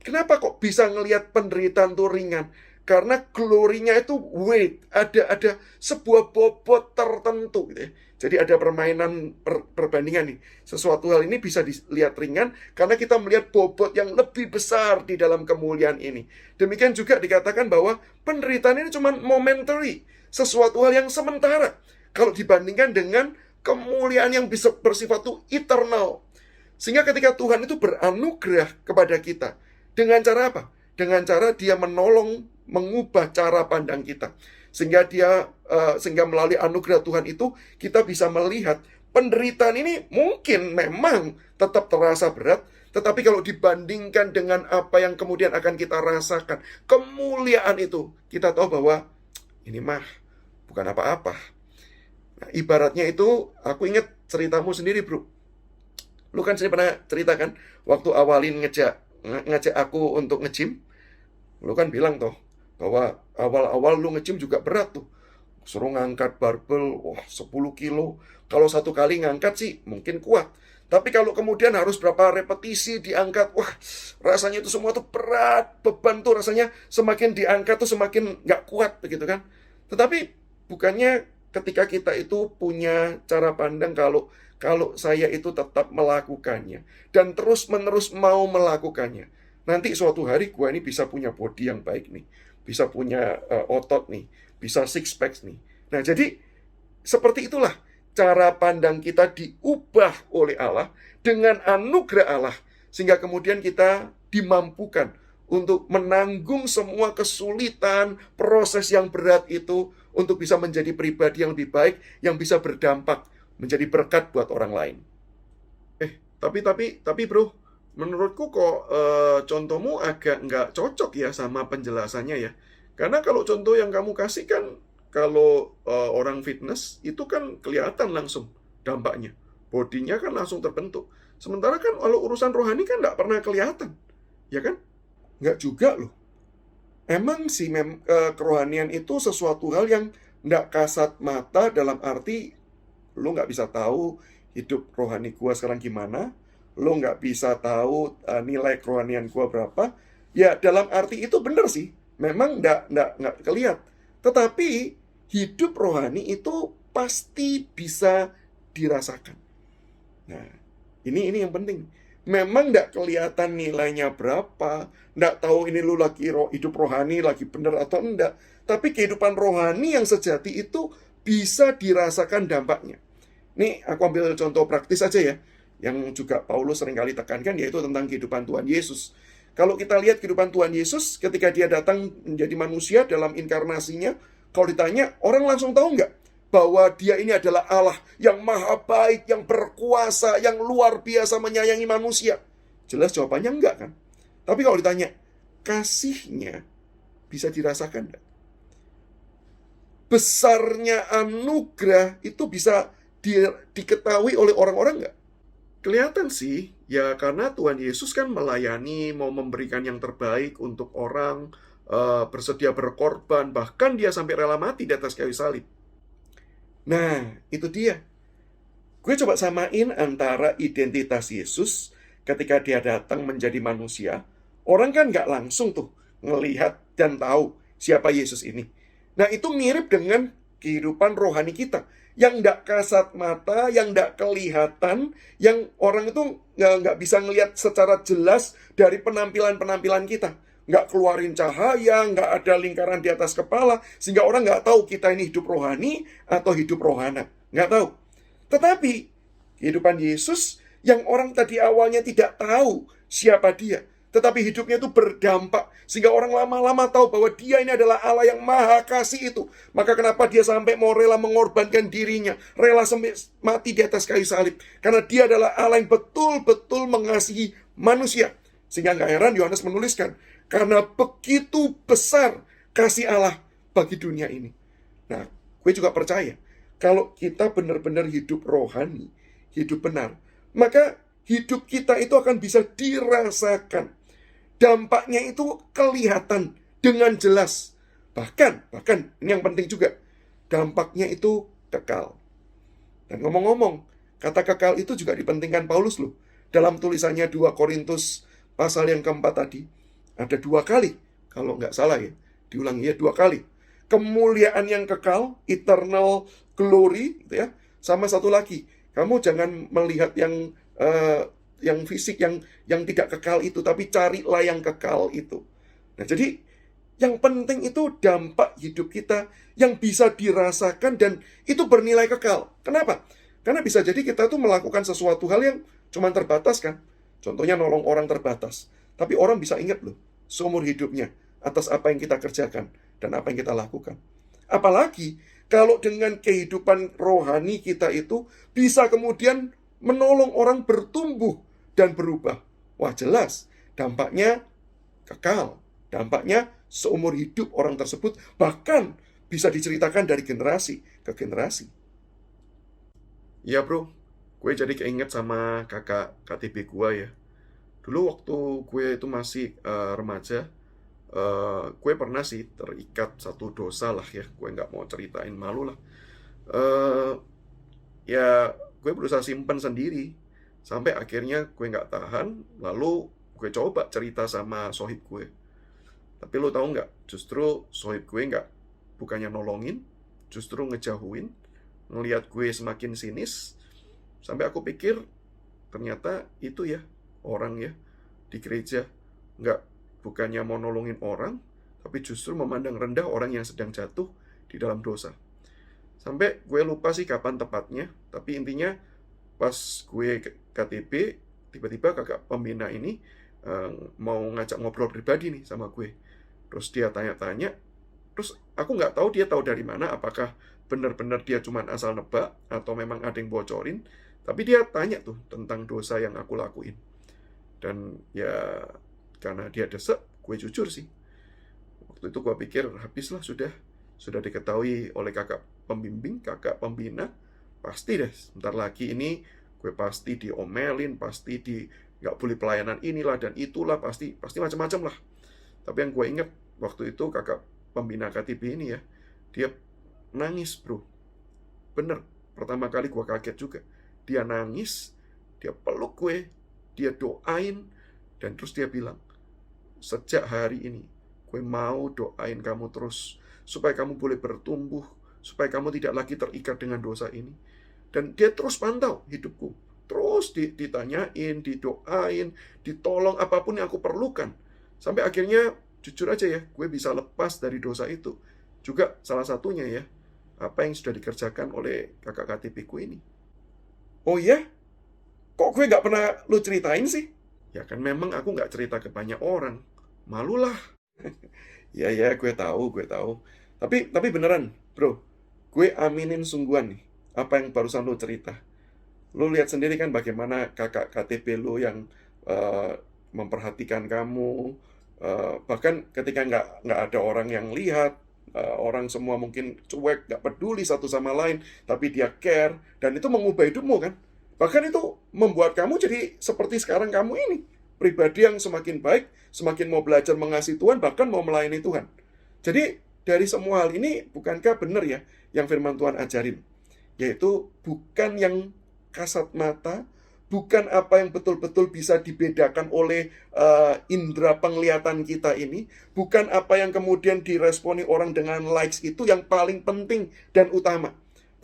kenapa kok bisa ngelihat penderitaan tuh ringan? Karena glorinya itu weight, ada sebuah bobot tertentu gitu ya. Jadi ada permainan perbandingan nih. Sesuatu hal ini bisa dilihat ringan karena kita melihat bobot yang lebih besar di dalam kemuliaan ini. Demikian juga dikatakan bahwa penderitaan ini cuma momentary, sesuatu hal yang sementara kalau dibandingkan dengan kemuliaan yang bisa bersifat itu eternal. Sehingga ketika Tuhan itu beranugerah kepada kita, dengan cara apa? Dengan cara dia menolong, mengubah cara pandang kita. Sehingga melalui anugerah Tuhan itu kita bisa melihat penderitaan ini mungkin memang tetap terasa berat, tetapi kalau dibandingkan dengan apa yang kemudian akan kita rasakan, kemuliaan itu, kita tahu bahwa ini mah bukan apa-apa. Nah, ibaratnya itu, aku ingat ceritamu sendiri bro. Lu kan sering pernah ceritakan waktu awalin ngajak aku untuk nge-gym. Lu kan bilang toh bahwa awal-awal lu nge-gym juga berat tuh. Suruh ngangkat barbel, 10 kilo. Kalau satu kali ngangkat sih mungkin kuat. Tapi kalau kemudian harus berapa repetisi diangkat, rasanya itu semua tuh berat. Beban tuh rasanya semakin diangkat tuh semakin gak kuat begitu kan. Tetapi bukannya ketika kita itu punya cara pandang kalau saya itu tetap melakukannya dan terus-menerus mau melakukannya, nanti suatu hari gue ini bisa punya body yang baik nih, bisa punya otot nih, bisa six pack nih. Nah jadi seperti itulah cara pandang kita diubah oleh Allah dengan anugerah Allah, sehingga kemudian kita dimampukan untuk menanggung semua kesulitan, proses yang berat itu, untuk bisa menjadi pribadi yang lebih baik, yang bisa berdampak, menjadi berkat buat orang lain. Tapi bro, menurutku kok contohmu agak nggak cocok ya sama penjelasannya ya. Karena kalau contoh yang kamu kasih kan, kalau orang fitness, itu kan kelihatan langsung dampaknya. Bodinya kan langsung terbentuk. Sementara kan kalau urusan rohani kan nggak pernah kelihatan. Ya kan? Nggak juga loh. Emang sih kerohanian itu sesuatu hal yang nggak kasat mata, dalam arti lo nggak bisa tahu hidup rohani gua sekarang gimana, lo nggak bisa tahu nilai kerohanian gua berapa. Ya dalam arti itu benar sih, memang nggak kelihatan. Tetapi hidup rohani itu pasti bisa dirasakan. Nah, ini yang penting. Memang nggak kelihatan nilainya berapa, nggak tahu ini lu lagi hidup rohani, lagi benar atau enggak. Tapi kehidupan rohani yang sejati itu bisa dirasakan dampaknya. Nih, aku ambil contoh praktis aja ya, yang juga Paulus seringkali tekankan, yaitu tentang kehidupan Tuhan Yesus. Kalau kita lihat kehidupan Tuhan Yesus, ketika dia datang menjadi manusia dalam inkarnasinya, kalau ditanya, orang langsung tahu nggak bahwa dia ini adalah Allah yang maha baik, yang berkuasa, yang luar biasa menyayangi manusia? Jelas jawabannya enggak kan? Tapi kalau ditanya, kasihnya bisa dirasakan enggak? Besarnya anugerah itu bisa diketahui oleh orang-orang enggak? Kelihatan sih, ya karena Tuhan Yesus kan melayani, mau memberikan yang terbaik untuk orang, bersedia berkorban, bahkan dia sampai rela mati di atas kayu salib. Nah, itu dia. Gue coba samain antara identitas Yesus ketika dia datang menjadi manusia. Orang kan nggak langsung tuh ngelihat dan tahu siapa Yesus ini. Nah, itu mirip dengan kehidupan rohani kita. Yang nggak kasat mata, yang nggak kelihatan, yang orang itu nggak bisa ngelihat secara jelas dari penampilan-penampilan kita. Nggak keluarin cahaya, nggak ada lingkaran di atas kepala, sehingga orang nggak tahu kita ini hidup rohani atau hidup rohana. Nggak tahu. Tetapi, kehidupan Yesus yang orang tadi awalnya tidak tahu siapa dia, tetapi hidupnya itu berdampak, sehingga orang lama-lama tahu bahwa dia ini adalah Allah yang maha kasih itu. Maka kenapa dia sampai mau rela mengorbankan dirinya, rela sampai mati di atas kayu salib. Karena dia adalah Allah yang betul-betul mengasihi manusia. Sehingga nggak heran Yohanes menuliskan, karena begitu besar kasih Allah bagi dunia ini. Nah, gue juga percaya, kalau kita benar-benar hidup rohani, hidup benar, maka hidup kita itu akan bisa dirasakan. Dampaknya itu kelihatan dengan jelas. Bahkan ini yang penting juga, dampaknya itu kekal. Dan ngomong-ngomong, kata kekal itu juga dipentingkan Paulus loh. Dalam tulisannya 2 Korintus pasal yang keempat tadi, ada 2 kali, kalau nggak salah ya, diulangi ya 2 kali. Kemuliaan yang kekal, eternal glory, gitu ya. Sama satu lagi, kamu jangan melihat yang fisik, yang tidak kekal itu, tapi carilah yang kekal itu. Nah, jadi yang penting itu dampak hidup kita yang bisa dirasakan dan itu bernilai kekal. Kenapa? Karena bisa jadi kita tuh melakukan sesuatu hal yang cuma terbatas kan. Contohnya nolong orang terbatas. Tapi orang bisa ingat loh, seumur hidupnya atas apa yang kita kerjakan dan apa yang kita lakukan. Apalagi kalau dengan kehidupan rohani kita itu bisa kemudian menolong orang bertumbuh dan berubah. Wah, jelas dampaknya kekal. Dampaknya seumur hidup orang tersebut, bahkan bisa diceritakan dari generasi ke generasi. Ya bro, gue jadi keinget sama kakak KTP gue ya. Dulu waktu gue itu masih remaja, gue pernah sih terikat satu dosa lah ya. Gue nggak mau ceritain, malu lah. Ya gue berusaha simpen sendiri. Sampai akhirnya gue nggak tahan, lalu gue coba cerita sama sohib gue. Tapi lo tahu nggak, justru sohib gue bukannya nolongin, justru ngejauhin, ngelihat gue semakin sinis. Sampai aku pikir, ternyata itu ya, orang ya, di gereja, bukannya mau nolongin orang, tapi justru memandang rendah orang yang sedang jatuh di dalam dosa. Sampai gue lupa sih kapan tepatnya, tapi intinya pas gue KTP, tiba-tiba kakak pembina ini mau ngajak ngobrol pribadi nih sama gue. Terus dia tanya-tanya, terus aku nggak tahu dia tahu dari mana, apakah benar-benar dia cuma asal nebak, atau memang ada yang bocorin, tapi dia tanya tuh tentang dosa yang aku lakuin. Dan ya, karena dia desek, gue jujur sih. Waktu itu gue pikir, habislah sudah diketahui oleh kakak pembimbing, kakak pembina, pasti deh, sebentar lagi ini gue pasti diomelin, pasti nggak boleh pelayanan inilah dan itulah, pasti macam-macam lah. Tapi yang gue ingat, waktu itu kakak pembina KTB ini ya, dia nangis bro. Bener, pertama kali gue kaget juga. Dia nangis, dia peluk gue, dia doain, dan terus dia bilang, sejak hari ini, gue mau doain kamu terus, supaya kamu boleh bertumbuh, supaya kamu tidak lagi terikat dengan dosa ini. Dan dia terus pantau hidupku, terus ditanyain, didoain, ditolong apapun yang aku perlukan. Sampai akhirnya, jujur aja ya, gue bisa lepas dari dosa itu. Juga salah satunya ya, apa yang sudah dikerjakan oleh kakak KTP ku ini. Oh iya? Kok gue gak pernah lu ceritain sih? Ya kan memang aku gak cerita ke banyak orang. Malulah. Ya, gue tahu. Tapi beneran, bro. Gue aminin sungguhan nih, apa yang barusan lu cerita. Lu lihat sendiri kan bagaimana kakak KTP lu yang memperhatikan kamu. Bahkan ketika nggak ada orang yang lihat, orang semua mungkin cuek, nggak peduli satu sama lain, tapi dia care, dan itu mengubah hidupmu kan. Bahkan itu membuat kamu jadi seperti sekarang kamu ini, pribadi yang semakin baik, semakin mau belajar mengasihi Tuhan, bahkan mau melayani Tuhan. Jadi dari semua hal ini, bukankah benar ya yang firman Tuhan ajarin? Yaitu bukan yang kasat mata, bukan apa yang betul-betul bisa dibedakan oleh indera penglihatan kita ini, bukan apa yang kemudian diresponi orang dengan likes itu yang paling penting dan utama.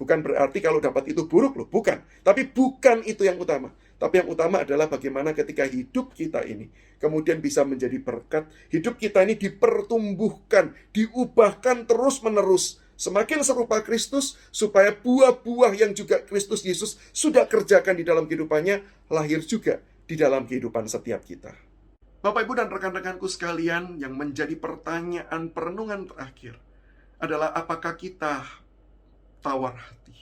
Bukan berarti kalau dapat itu buruk loh, bukan. Tapi bukan itu yang utama. Tapi yang utama adalah bagaimana ketika hidup kita ini kemudian bisa menjadi berkat, hidup kita ini dipertumbuhkan, diubahkan terus-menerus, semakin serupa Kristus, supaya buah-buah yang juga Kristus Yesus sudah kerjakan di dalam kehidupannya, lahir juga di dalam kehidupan setiap kita. Bapak, Ibu, dan rekan-rekanku sekalian, yang menjadi pertanyaan perenungan terakhir adalah apakah kita tawar hati?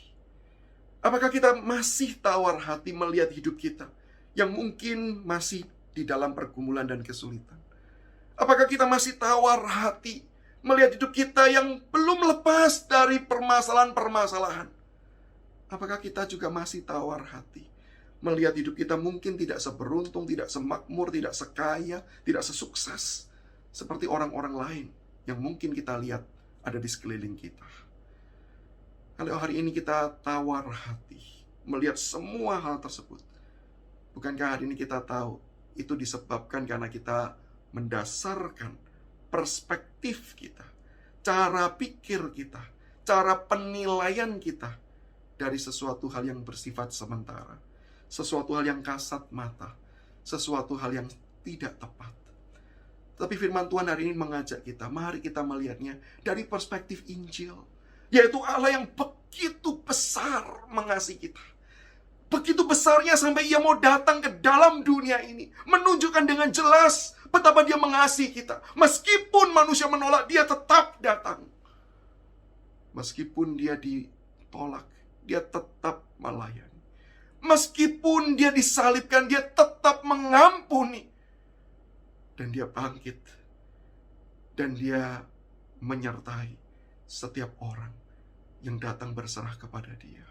Apakah kita masih tawar hati melihat hidup kita yang mungkin masih di dalam pergumulan dan kesulitan? Apakah kita masih tawar hati melihat hidup kita yang belum lepas dari permasalahan-permasalahan? Apakah kita juga masih tawar hati melihat hidup kita mungkin tidak seberuntung, tidak semakmur, tidak sekaya, tidak sesukses seperti orang-orang lain yang mungkin kita lihat ada di sekeliling kita? Kalau hari ini kita tawar hati melihat semua hal tersebut, bukankah hari ini kita tahu itu disebabkan karena kita mendasarkan perspektif kita, cara pikir kita, cara penilaian kita dari sesuatu hal yang bersifat sementara, sesuatu hal yang kasat mata, sesuatu hal yang tidak tepat. Tapi firman Tuhan hari ini mengajak kita, mari kita melihatnya dari perspektif Injil, yaitu Allah yang begitu besar mengasihi kita. Begitu besarnya sampai Ia mau datang ke dalam dunia ini, menunjukkan dengan jelas betapa Dia mengasihi kita. Meskipun manusia menolak, Dia tetap datang. Meskipun Dia ditolak, Dia tetap melayani. Meskipun Dia disalibkan, Dia tetap mengampuni. Dan Dia bangkit. Dan Dia menyertai setiap orang yang datang berserah kepada Dia.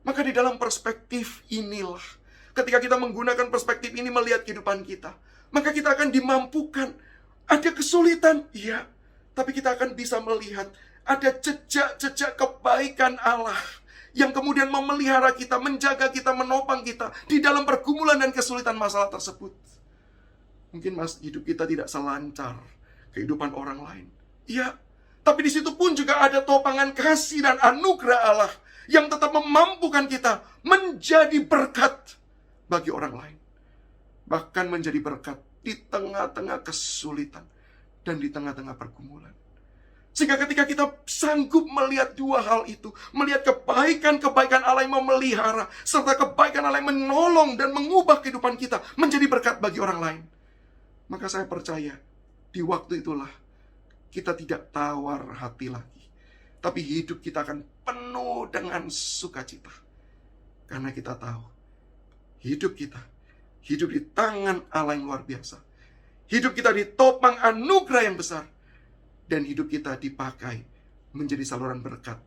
Maka di dalam perspektif inilah, ketika kita menggunakan perspektif ini melihat kehidupan kita, maka kita akan dimampukan. Ada kesulitan, iya, tapi kita akan bisa melihat ada jejak-jejak kebaikan Allah yang kemudian memelihara kita, menjaga kita, menopang kita di dalam pergumulan dan kesulitan masalah tersebut. Mungkin hidup kita tidak selancar kehidupan orang lain, iya, tapi di situ pun juga ada topangan kasih dan anugerah Allah yang tetap memampukan kita menjadi berkat bagi orang lain. Bahkan menjadi berkat di tengah-tengah kesulitan dan di tengah-tengah pergumulan. Sehingga ketika kita sanggup melihat dua hal itu, melihat kebaikan-kebaikan Allah yang memelihara, serta kebaikan Allah yang menolong dan mengubah kehidupan kita menjadi berkat bagi orang lain, maka saya percaya di waktu itulah kita tidak tawar hati lagi, tapi hidup kita akan penuh dengan sukacita. Karena kita tahu, hidup kita hidup di tangan Allah yang luar biasa. Hidup kita ditopang anugerah yang besar. Dan hidup kita dipakai menjadi saluran berkat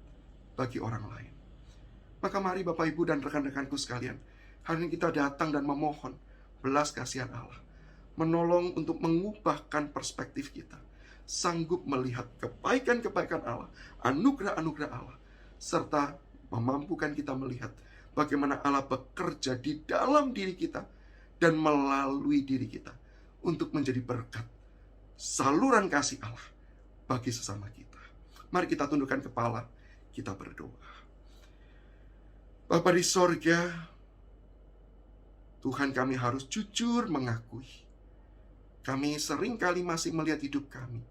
bagi orang lain. Maka mari Bapak Ibu dan rekan-rekanku sekalian, hari ini kita datang dan memohon belas kasihan Allah, menolong untuk mengubahkan perspektif kita, sanggup melihat kebaikan-kebaikan Allah, anugerah-anugerah Allah, serta memampukan kita melihat bagaimana Allah bekerja di dalam diri kita dan melalui diri kita untuk menjadi berkat, saluran kasih Allah bagi sesama kita. Mari kita tundukkan kepala, kita berdoa. Bapa di sorga, Tuhan, kami harus jujur mengakui, kami seringkali masih melihat hidup kami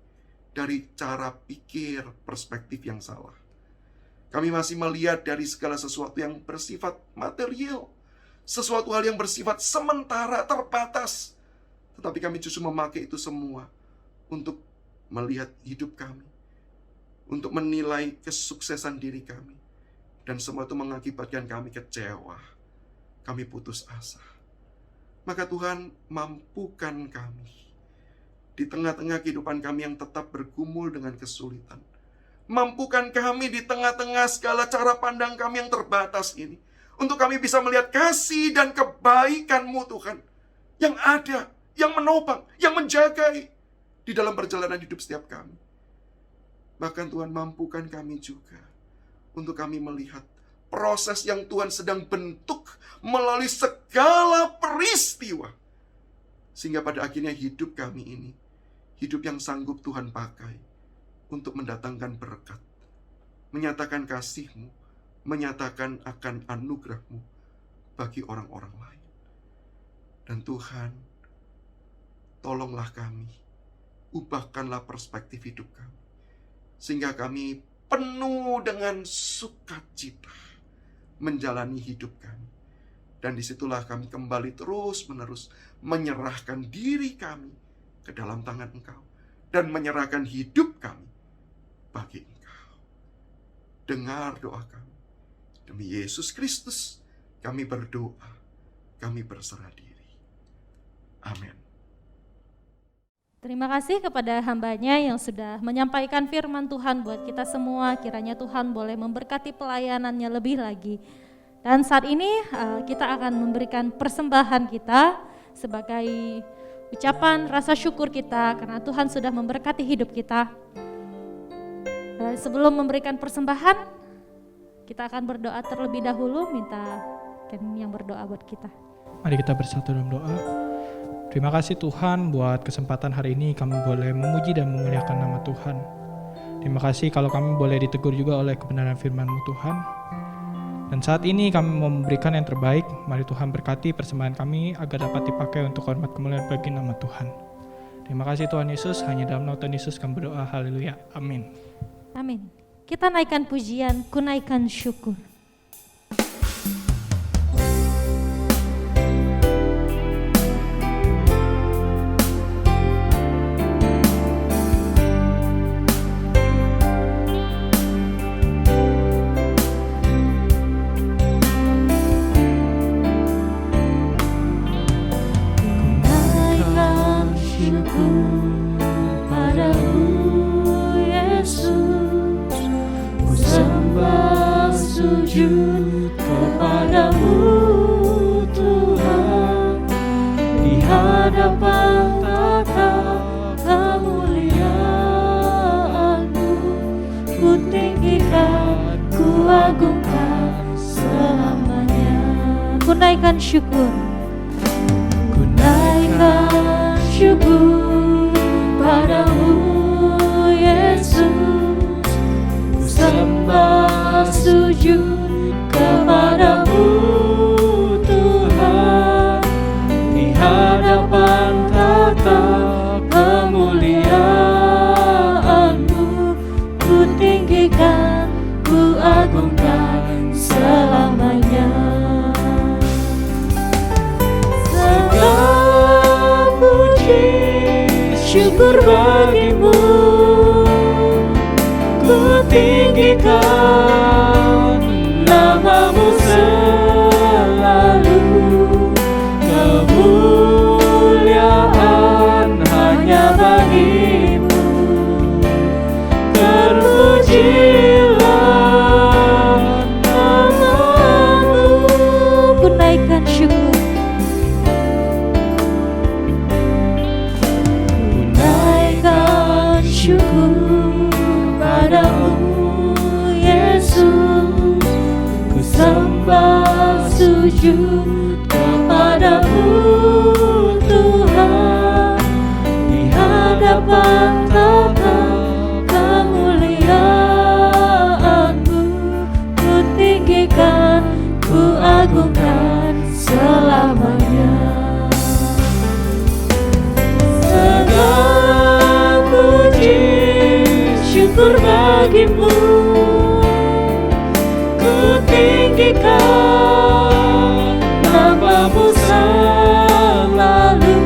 dari cara pikir perspektif yang salah. Kami masih melihat dari segala sesuatu yang bersifat material, sesuatu hal yang bersifat sementara, terbatas. Tetapi kami justru memakai itu semua untuk melihat hidup kami, untuk menilai kesuksesan diri kami. Dan semua itu mengakibatkan kami kecewa, kami putus asa. Maka Tuhan, mampukan kami di tengah-tengah kehidupan kami yang tetap bergumul dengan kesulitan. Mampukan kami di tengah-tengah segala cara pandang kami yang terbatas ini, untuk kami bisa melihat kasih dan kebaikan-Mu Tuhan, yang ada, yang menopang, yang menjagai di dalam perjalanan hidup setiap kami. Bahkan Tuhan, mampukan kami juga untuk kami melihat proses yang Tuhan sedang bentuk melalui segala peristiwa, sehingga pada akhirnya hidup kami ini, hidup yang sanggup Tuhan pakai untuk mendatangkan berkat, menyatakan kasih-Mu, menyatakan akan anugerah-Mu bagi orang-orang lain. Dan Tuhan, tolonglah kami, ubahkanlah perspektif hidup kami, sehingga kami penuh dengan sukacita menjalani hidup kami. Dan disitulah kami kembali terus-menerus menyerahkan diri kami ke dalam tangan Engkau, dan menyerahkan hidup kami bagi Engkau. Dengar doa kami. Demi Yesus Kristus, kami berdoa, kami berserah diri. Amin. Terima kasih kepada hamba-Nya yang sudah menyampaikan firman Tuhan buat kita semua. Kiranya Tuhan boleh memberkati pelayanannya lebih lagi. Dan saat ini kita akan memberikan persembahan kita sebagai ucapan rasa syukur kita karena Tuhan sudah memberkati hidup kita. Dan sebelum memberikan persembahan, kita akan berdoa terlebih dahulu, minta Ken yang berdoa buat kita. Mari kita bersatu dalam doa. Terima kasih Tuhan buat kesempatan hari ini kami boleh memuji dan memuliakan nama Tuhan. Terima kasih kalau kami boleh ditegur juga oleh kebenaran firman-Mu Tuhan. Dan saat ini kami mau memberikan yang terbaik. Mari Tuhan berkati persembahan kami agar dapat dipakai untuk hormat kemuliaan bagi nama Tuhan. Terima kasih Tuhan Yesus, hanya dalam nama Tuhan Yesus kami berdoa. Haleluya. Amin. Amin. Kita naikkan pujian, ku naikkan syukur. Kepadamu Tuhan, di hadapan tata kemuliaan-Mu, ku tinggikan, ku agungkan selamanya. Ku naikkan syukur, ku naikkan syukur padamu Yesus, ku sembah sujud kepadamu Tuhan, di hadapan tata kemuliaan-Mu, ku tinggikan, ku agungkan selamanya. Segala puji syukur bagi-Mu, ku tinggikan nama-Mu selalu, kemuliaan hanya bagi-Mu, terpujilah nama-Mu. Ku naikkan syukur, ku naikkan syukur padamu Yesus, sembah sujud kepadamu Tuhan, di hadapan tata kemuliaan-Mu, ku tinggikan, ku agungkan selamanya. Segala puji syukur bagi-Mu, tinggikan nama-Mu selalu,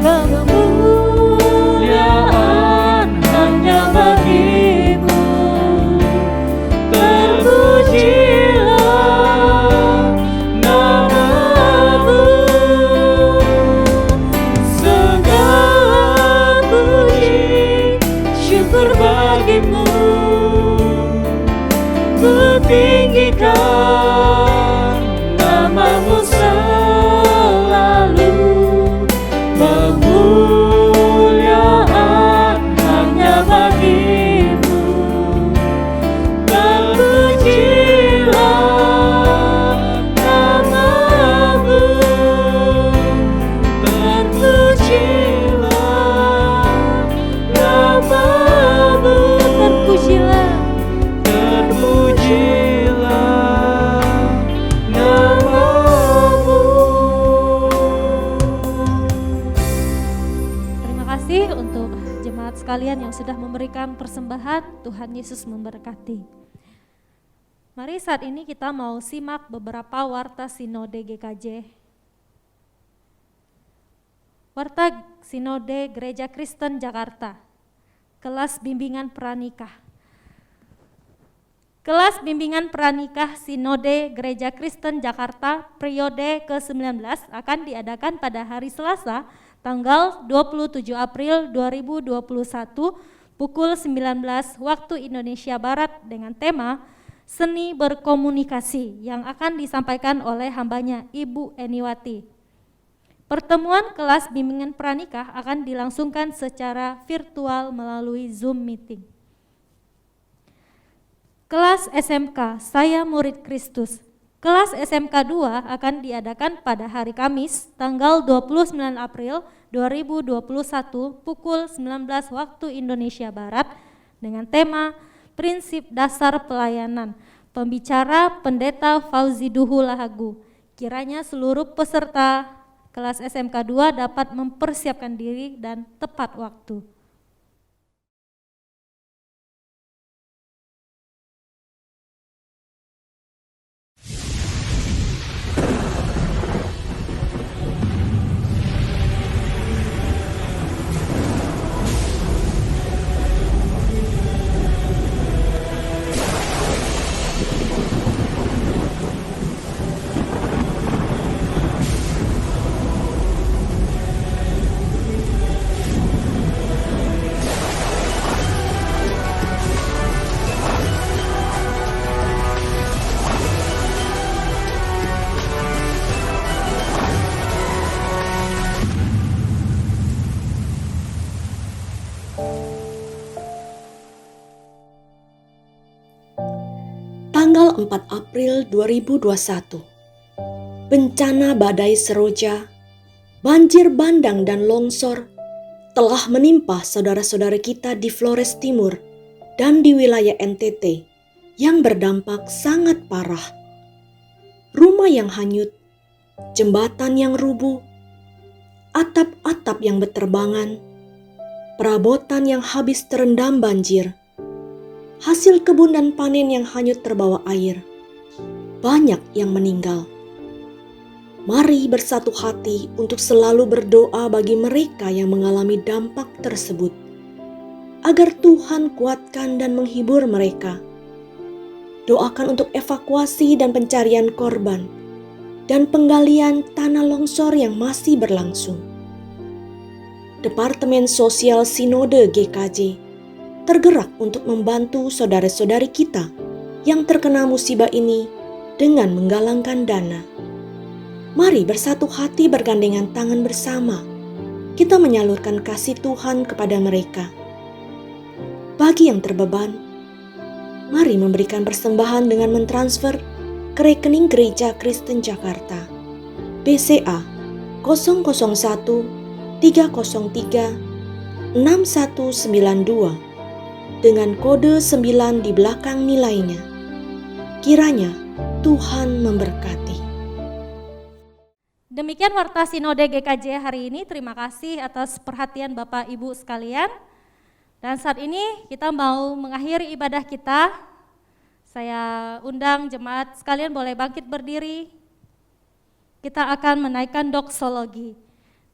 kemuliaan hanya bagi-Mu, terpujilah nama-Mu. tinggikan namamu selalu, kemuliaan hanya bagimu. Terpujilah namamu, terpujilah namamu, Terpujilah. terpujilah namamu. Terima kasih untuk jemaat sekalian yang sudah memberikan persembahan. Tuhan Yesus memberkati. Mari saat ini kita mau simak beberapa warta sinode GKJ. Warta Sinode Gereja Kristen Jakarta. Kelas bimbingan pranikah. Kelas bimbingan pranikah Sinode Gereja Kristen Jakarta periode ke-19 akan diadakan pada hari Selasa tanggal 27 April 2021 pukul 19 waktu Indonesia Barat dengan tema Seni Berkomunikasi yang akan disampaikan oleh hambanya Ibu Eniwati. Pertemuan kelas bimbingan pranikah akan dilangsungkan secara virtual melalui Zoom meeting. Kelas SMK Saya Murid Kristus. Kelas SMK 2 akan diadakan pada hari Kamis tanggal 29 April 2021 pukul 19 waktu Indonesia Barat dengan tema Prinsip Dasar Pelayanan. Pembicara Pendeta Fauzi Duhu Lahagu. Kiranya seluruh peserta kelas SMK 2 dapat mempersiapkan diri dan tepat waktu. Tanggal 4 April 2021, bencana badai Seroja, banjir bandang dan longsor telah menimpa saudara-saudara kita di Flores Timur dan di wilayah NTT yang berdampak sangat parah. Rumah yang hanyut, jembatan yang rubuh, atap-atap yang berterbangan, perabotan yang habis terendam banjir, hasil kebun dan panen yang hanyut terbawa air, banyak yang meninggal. Mari bersatu hati untuk selalu berdoa bagi mereka yang mengalami dampak tersebut, agar Tuhan kuatkan dan menghibur mereka. Doakan untuk evakuasi dan pencarian korban, dan penggalian tanah longsor yang masih berlangsung. Departemen Sosial Sinode GKJ tergerak untuk membantu saudara-saudari kita yang terkena musibah ini dengan menggalangkan dana. Mari bersatu hati bergandengan tangan bersama, kita menyalurkan kasih Tuhan kepada mereka. Bagi yang terbeban, mari memberikan persembahan dengan mentransfer ke rekening Gereja Kristen Jakarta, BCA 001 303 6192 dengan kode 9 di belakang nilainya. Kiranya Tuhan memberkati. Demikian warta Sinode GKJ hari ini. Terima kasih atas perhatian Bapak Ibu sekalian. Dan saat ini kita mau mengakhiri ibadah kita. Saya undang jemaat sekalian boleh bangkit berdiri. Kita akan menaikkan doksologi.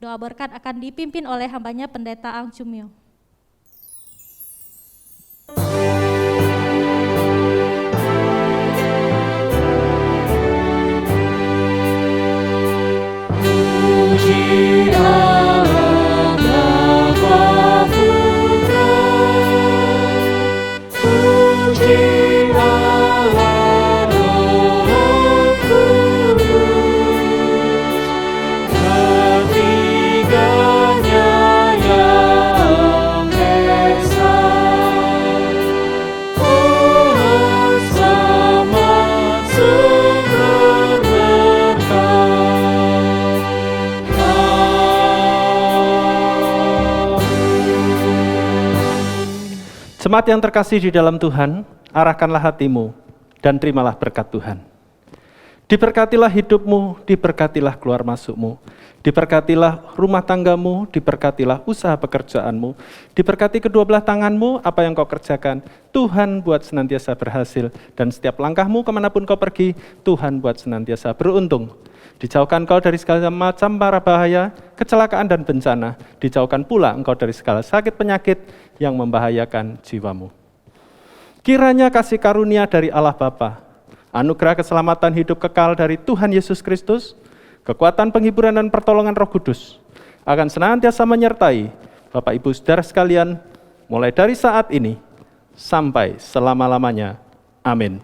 Doa berkat akan dipimpin oleh hambanya Pendeta Ang Chumyo. Puji Allah Bapa Putra, puji Allah Jemaat yang terkasih di dalam Tuhan, arahkanlah hatimu dan terimalah berkat Tuhan. Diberkatilah hidupmu, diberkatilah keluar masukmu, diberkatilah rumah tanggamu, diberkatilah usaha pekerjaanmu, diberkati kedua belah tanganmu, apa yang kau kerjakan, Tuhan buat senantiasa berhasil, dan setiap langkahmu kemanapun kau pergi, Tuhan buat senantiasa beruntung. Dijauhkan kau dari segala macam mara bahaya, kecelakaan dan bencana, dijauhkan pula engkau dari segala sakit penyakit yang membahayakan jiwamu. Kiranya kasih karunia dari Allah Bapa, anugerah keselamatan hidup kekal dari Tuhan Yesus Kristus, kekuatan penghiburan dan pertolongan Roh Kudus akan senantiasa menyertai Bapak Ibu Saudara sekalian mulai dari saat ini sampai selama-lamanya. Amin.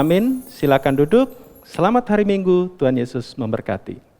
Amin. Silakan duduk. Selamat hari Minggu. Tuhan Yesus memberkati.